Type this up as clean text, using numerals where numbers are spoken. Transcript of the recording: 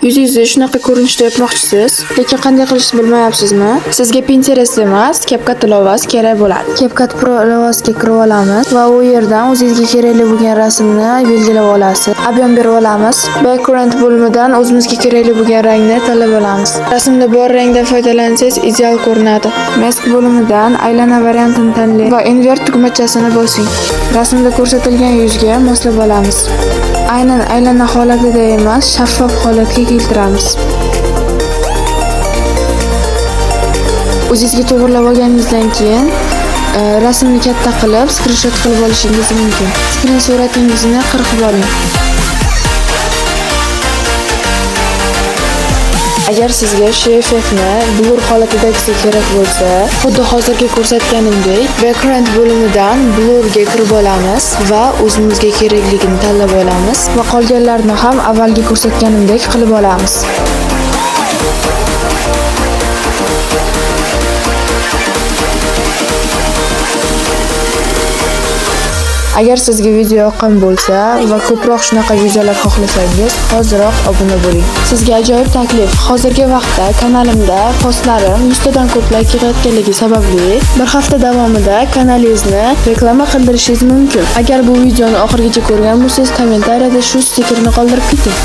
Yuzingizni shunaqa ko'rinishda yopmoqchisiz, lekin qanday qilishni bilmayapsizmi? Sizga Pinterest emas, CapCut ilovasi kerak bo'ladi. CapCut Pro ilovasiga kirib olamiz va u yerdan o'zingizga kerakli bo'lgan rasmni belgilab olasiz. Ob'yom berib olamiz. Background bo'limidan o'zimizga kerakli bo'lgan rangni tanlab olamiz. Rasmda bor rangdan foydalansangiz ideal ko'rinadi. Mask bo'limidan aylana variantini tanlang va invert tugmachasini bosing. Rasmda ko'rsatilgan yuzga moslab olamiz. Aynan aylana holatida emas, shaffof holatga keltiramiz. O'zingizga to'g'rilab olganingizdan keyin rasmni katta qilib, screenshot qilib olishingiz mumkin. Screen suratingizni qirqib oling. Agar sizga shu effektni blur holatidagisi kerak bo'lsa, xuddi hozirgi ko'rsatganimdek, background bo'limidan blurga kirib olamiz va o'zimizga kerakligini tanlab olamiz va qolganlarni ham avvalgi ko'rsatganimdek qilib olamiz. Agar sizga video yoqqan bo'lsa va ko'proq shunaqa videolar xohlasangiz, hoziroq obuna bo'ling. Sizga ajoyib taklif. Hozirgi vaqtda kanalimda postlarim 100 tadan ko'p like yig'ayotganligi sababli bir hafta davomida kanalingizni reklama qildirishingiz mumkin. Agar bu videoni oxirigacha ko'rgan bo'lsangiz, kommentariyada shu stikerni qoldirib keting.